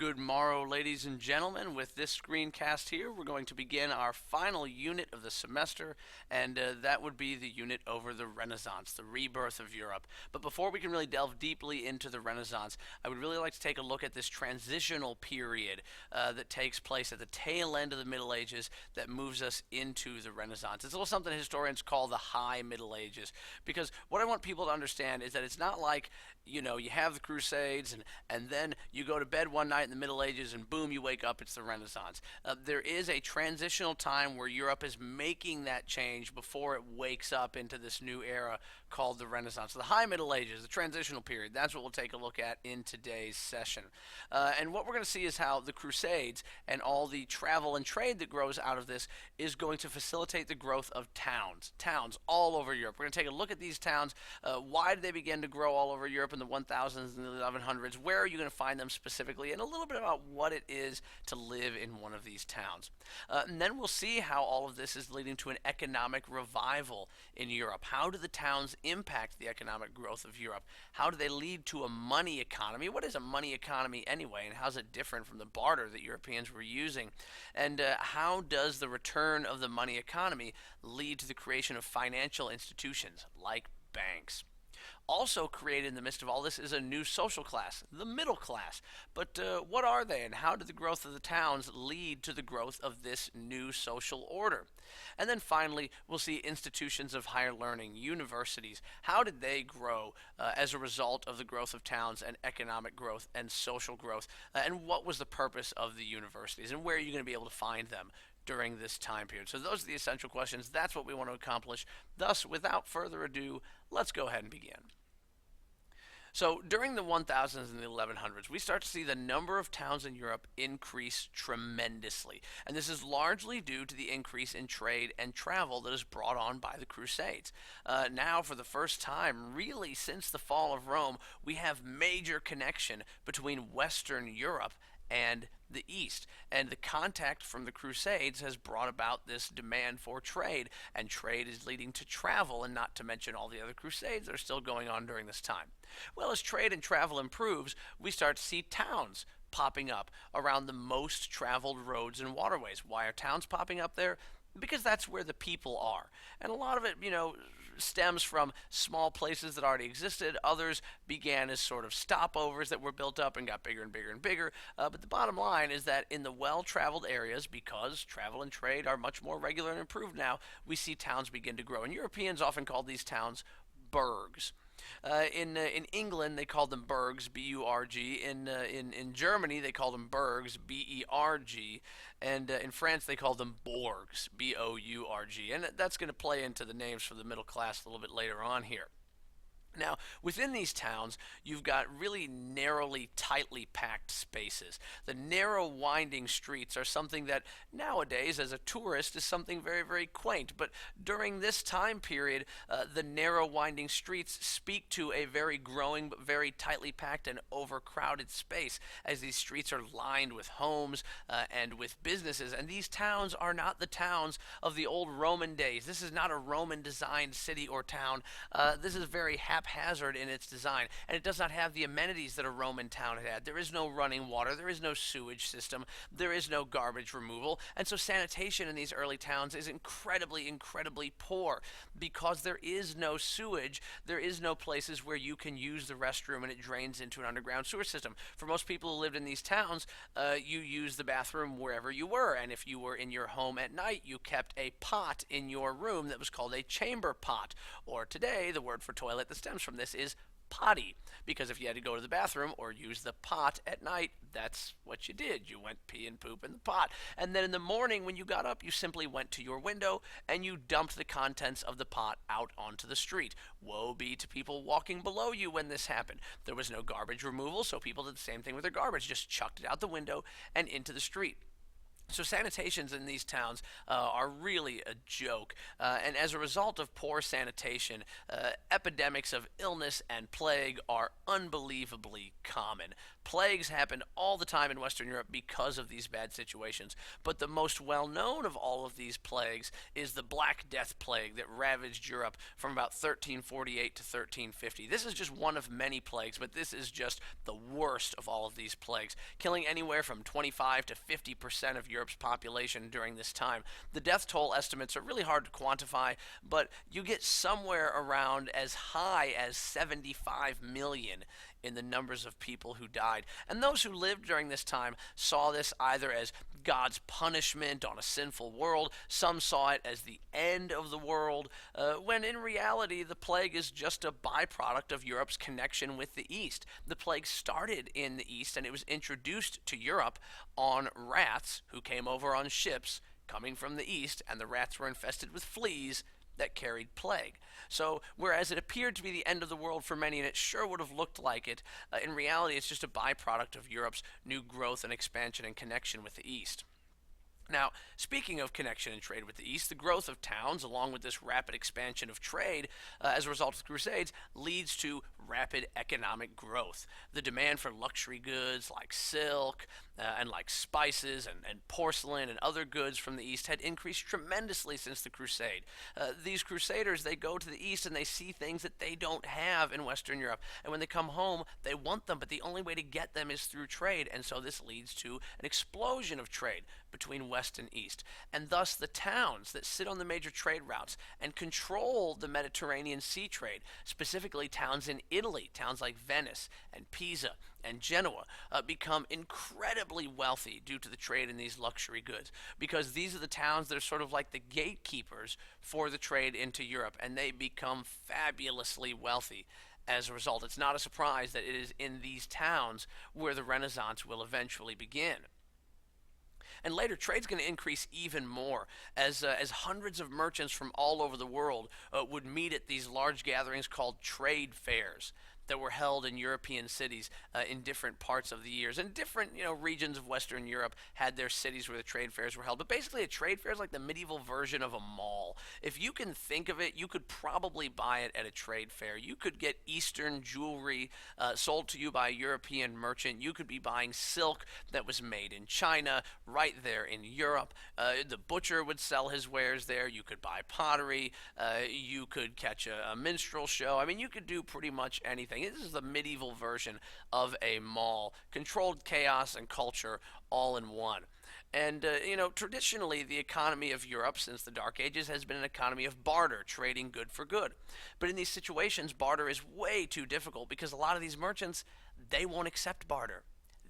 Good morrow, ladies and gentlemen. With this screencast here, we're going to begin our final unit of the semester, and that would be the unit over the Renaissance, the rebirth of Europe. But before we can really delve deeply into the Renaissance, I would really like to take a look at this transitional period that takes place at the tail end of the Middle Ages that moves us into the Renaissance. It's a little something historians call the High Middle Ages, because what I want people to understand is that it's not like, you have the Crusades and then you go to bed one night in the Middle Ages and boom, you wake up, it's the Renaissance. There is a transitional time where Europe is making that change before it wakes up into this new era called the Renaissance. So the High Middle Ages, the transitional period, that's what we'll take a look at in today's session. And what we're going to see is how the Crusades and all the travel and trade that grows out of this is going to facilitate the growth of towns all over Europe. We're going to take a look at these towns. Why did they begin to grow all over Europe in the 1000s and the 1100s? Where are you going to find them specifically? And a little bit about what it is to live in one of these towns. And then we'll see how all of this is leading to an economic revival in Europe. How do the towns impact the economic growth of Europe? How do they lead to a money economy? What is a money economy anyway, and how's it different from the barter that Europeans were using? And how does the return of the money economy lead to the creation of financial institutions like banks? Also created in the midst of all this is a new social class, the middle class. But what are they, and how did the growth of the towns lead to the growth of this new social order? And then finally, we'll see institutions of higher learning, universities. How did they grow as a result of the growth of towns and economic growth and social growth? And what was the purpose of the universities, and where are you going to be able to find them during this time period? So those are the essential questions. That's what we want to accomplish. Thus, without further ado, let's go ahead and begin. So during the 1000s and the 1100s, we start to see the number of towns in Europe increase tremendously. And this is largely due to the increase in trade and travel that is brought on by the Crusades. Now, for the first time, really since the fall of Rome, we have major connection between Western Europe and the East. And the contact from the Crusades has brought about this demand for trade, and trade is leading to travel, and not to mention all the other Crusades that are still going on during this time. Well, as trade and travel improves, we start to see towns popping up around the most traveled roads and waterways. Why are towns popping up there? Because that's where the people are. And a lot of it, stems from small places that already existed. Others began as sort of stopovers that were built up and got bigger and bigger and bigger. But the bottom line is that in the well-traveled areas, because travel and trade are much more regular and improved now, we see towns begin to grow. And Europeans often call these towns burgs. In England, they called them burgs, B-U-R-G. In Germany, they called them burgs, B-E-R-G. And in France, they called them bourgs, B-O-U-R-G. And that's going to play into the names for the middle class a little bit later on here. Now, within these towns, you've got really narrowly, tightly packed spaces. The narrow, winding streets are something that nowadays, as a tourist, is something very, very quaint. But during this time period, the narrow, winding streets speak to a very growing, but very tightly packed and overcrowded space, as these streets are lined with homes and with businesses. And these towns are not the towns of the old Roman days. This is not a Roman-designed city or town. This is very haphazard in its design, and it does not have the amenities that a Roman town had. There is no running water, there is no sewage system, there is no garbage removal, and so sanitation in these early towns is incredibly, incredibly poor. Because there is no sewage, there is no places where you can use the restroom and it drains into an underground sewer system. For most people who lived in these towns, you used the bathroom wherever you were, and if you were in your home at night, you kept a pot in your room that was called a chamber pot, or today, the word for toilet that stems from this is potty, because if you had to go to the bathroom or use the pot at night, that's what you did. You went pee and poop in the pot. And then in the morning when you got up, you simply went to your window and you dumped the contents of the pot out onto the street. Woe be to people walking below you when this happened. There was no garbage removal, so people did the same thing with their garbage, just chucked it out the window and into the street. So sanitations in these towns are really a joke, and as a result of poor sanitation, epidemics of illness and plague are unbelievably common. Plagues happened all the time in Western Europe because of these bad situations. But the most well known of all of these plagues is the Black Death Plague that ravaged Europe from about 1348 to 1350. This is just one of many plagues, but this is just the worst of all of these plagues, killing anywhere from 25 to 50% of Europe's population during this time. The death toll estimates are really hard to quantify, but you get somewhere around as high as 75 million in the numbers of people who died. And those who lived during this time saw this either as God's punishment on a sinful world. Some saw it as the end of the world, when in reality the plague is just a byproduct of Europe's connection with the East. The plague started in the East and it was introduced to Europe on rats who came over on ships coming from the East, and the rats were infested with fleas that carried plague. So, whereas it appeared to be the end of the world for many, and it sure would have looked like it, in reality it's just a byproduct of Europe's new growth and expansion and connection with the East. Now, speaking of connection and trade with the East, the growth of towns, along with this rapid expansion of trade as a result of the Crusades, leads to rapid economic growth. The demand for luxury goods like silk and like spices and porcelain and other goods from the East had increased tremendously since the Crusade. These Crusaders, they go to the East and they see things that they don't have in Western Europe. And when they come home, they want them, but the only way to get them is through trade. And so this leads to an explosion of trade between West and East. And thus the towns that sit on the major trade routes and control the Mediterranean sea trade, specifically towns in Italy, towns like Venice and Pisa and Genoa, become incredibly wealthy due to the trade in these luxury goods, because these are the towns that are sort of like the gatekeepers for the trade into Europe, and they become fabulously wealthy. As a result, it's not a surprise that it is in these towns where the Renaissance will eventually begin. And later, trade's going to increase even more as hundreds of merchants from all over the world would meet at these large gatherings called trade fairs that were held in European cities in different parts of the years. And different, regions of Western Europe had their cities where the trade fairs were held. But basically, a trade fair is like the medieval version of a mall. If you can think of it, you could probably buy it at a trade fair. You could get Eastern jewelry sold to you by a European merchant. You could be buying silk that was made in China right there in Europe. The butcher would sell his wares there. You could buy pottery. You could catch a minstrel show. I mean, you could do pretty much anything. This is the medieval version of a mall. Controlled chaos and culture all in one. And, traditionally, the economy of Europe since the Dark Ages has been an economy of barter, trading good for good. But in these situations, barter is way too difficult because a lot of these merchants, they won't accept barter.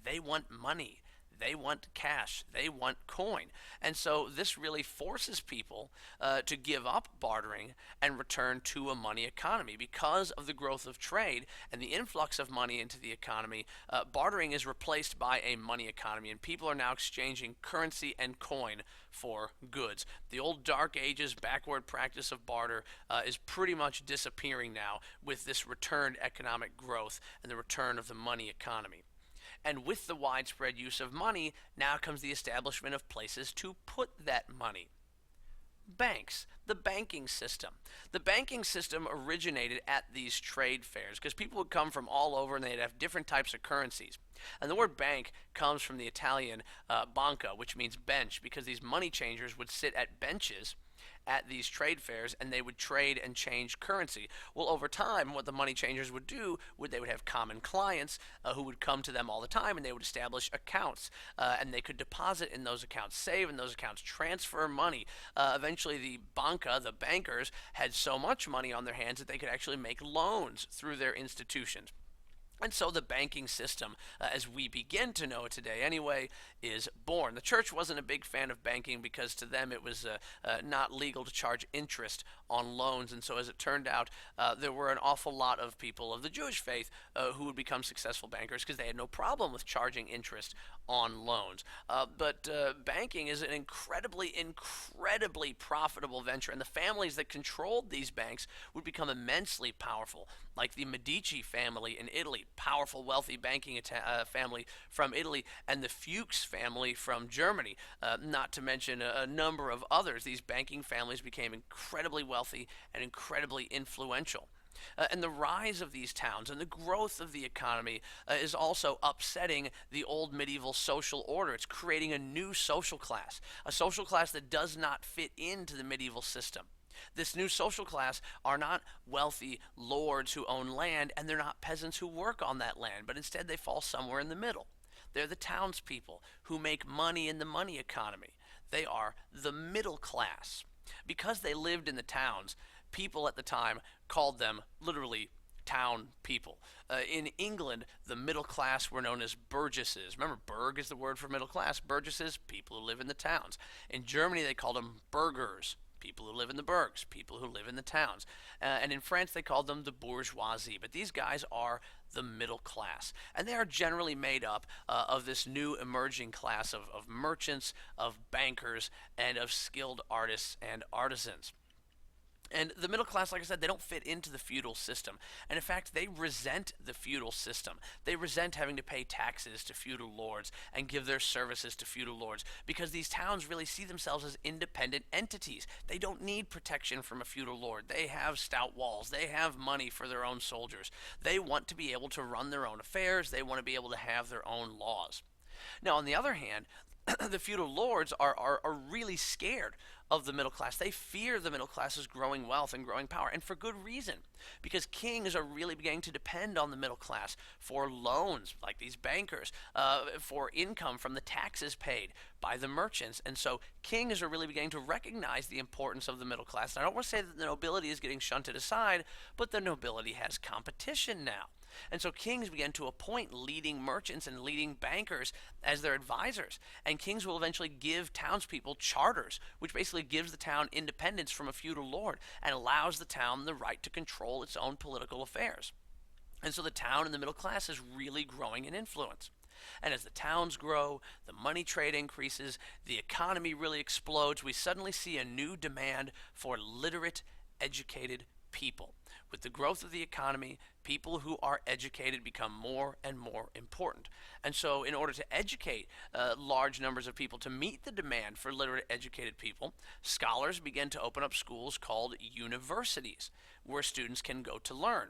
They want money. They want cash. They want coin. And so this really forces people to give up bartering and return to a money economy. Because of the growth of trade and the influx of money into the economy, bartering is replaced by a money economy, and people are now exchanging currency and coin for goods. The old Dark Ages backward practice of barter is pretty much disappearing now with this returned economic growth and the return of the money economy. And with the widespread use of money, now comes the establishment of places to put that money. Banks, the banking system. The banking system originated at these trade fairs because people would come from all over and they'd have different types of currencies. And the word bank comes from the Italian banca, which means bench, because these money changers would sit at benches at these trade fairs and they would trade and change currency. Well, over time, what the money changers would do they would have common clients who would come to them all the time, and they would establish accounts and they could deposit in those accounts, save in those accounts, transfer money. Eventually the banca, the bankers, had so much money on their hands that they could actually make loans through their institutions. And so the banking system, as we begin to know it today anyway, is born. The church wasn't a big fan of banking because to them it was not legal to charge interest on loans. And so as it turned out, there were an awful lot of people of the Jewish faith who would become successful bankers because they had no problem with charging interest on loans. But banking is an incredibly profitable venture. And the families that controlled these banks would become immensely powerful, like the Medici family in Italy, powerful, wealthy banking family from Italy, and the Fuchs family from Germany, not to mention a number of others. These banking families became incredibly wealthy and incredibly influential. And the rise of these towns and the growth of the economy is also upsetting the old medieval social order. It's creating a new a social class that does not fit into the medieval system. This new social class are not wealthy lords who own land, and they're not peasants who work on that land, but instead they fall somewhere in the middle. They're the townspeople who make money in the money economy. They are the middle class. Because they lived in the towns, people at the time called them literally town people. In England, the middle class were known as burgesses. Remember, burg is the word for middle class. Burgesses, people who live in the towns. In Germany, they called them burghers, people who live in the burgs, people who live in the towns. And in France, they called them the bourgeoisie. But these guys are the middle class. And they are generally made up of this new emerging class of merchants, of bankers, and of skilled artists and artisans. And the middle class, like I said, they don't fit into the feudal system. And in fact, they resent the feudal system. They resent having to pay taxes to feudal lords and give their services to feudal lords because these towns really see themselves as independent entities. They don't need protection from a feudal lord. They have stout walls. They have money for their own soldiers. They want to be able to run their own affairs. They want to be able to have their own laws. Now, on the other hand, the feudal lords are really scared of the middle class. They fear the middle class's growing wealth and growing power, and for good reason, because kings are really beginning to depend on the middle class for loans, like these bankers, for income from the taxes paid by the merchants. And so kings are really beginning to recognize the importance of the middle class. And I don't want to say that the nobility is getting shunted aside, but the nobility has competition now. And so kings began to appoint leading merchants and leading bankers as their advisors. And kings will eventually give townspeople charters, which basically gives the town independence from a feudal lord and allows the town the right to control its own political affairs. And so the town and the middle class is really growing in influence. And as the towns grow, the money trade increases, the economy really explodes, we suddenly see a new demand for literate, educated people. With the growth of the economy, people who are educated become more and more important. And so in order to educate large numbers of people to meet the demand for literate, educated people, scholars began to open up schools called universities, where students can go to learn.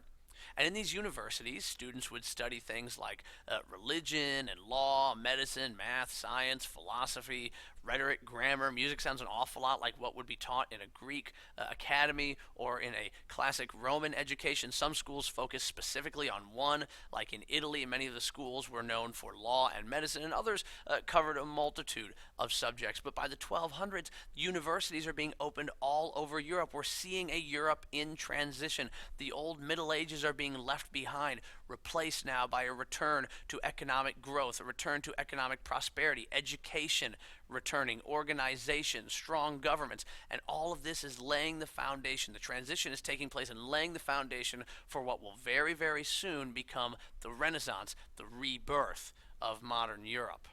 And in these universities, students would study things like religion and law, medicine, math, science, philosophy, rhetoric, grammar. Music sounds an awful lot like what would be taught in a Greek academy or in a classic Roman education. Some schools focus specifically on one, like in Italy, many of the schools were known for law and medicine, and others covered a multitude of subjects. But by the 1200s, universities are being opened all over Europe. We're seeing a Europe in transition. The old Middle Ages are being left behind, replaced now by a return to economic growth, a return to economic prosperity, education returning, organization, strong governments, and all of this is laying the foundation. The transition is taking place and laying the foundation for what will very, very soon become the Renaissance, the rebirth of modern Europe.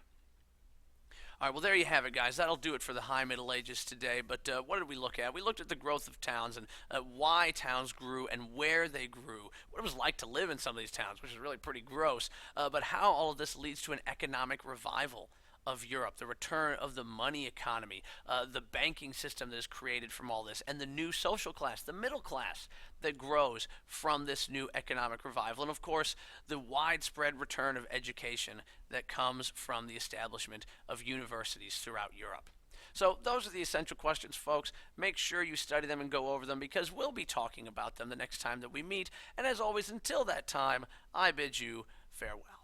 All right, well, there you have it, guys. That'll do it for the High Middle Ages today. But what did we look at? We looked at the growth of towns and why towns grew and where they grew, what it was like to live in some of these towns, which is really pretty gross, but how all of this leads to an economic revival of Europe, the return of the money economy, the banking system that is created from all this, and the new social class, the middle class, that grows from this new economic revival. And of course, the widespread return of education that comes from the establishment of universities throughout Europe. So those are the essential questions, folks. Make sure you study them and go over them because we'll be talking about them the next time that we meet. And as always, until that time, I bid you farewell.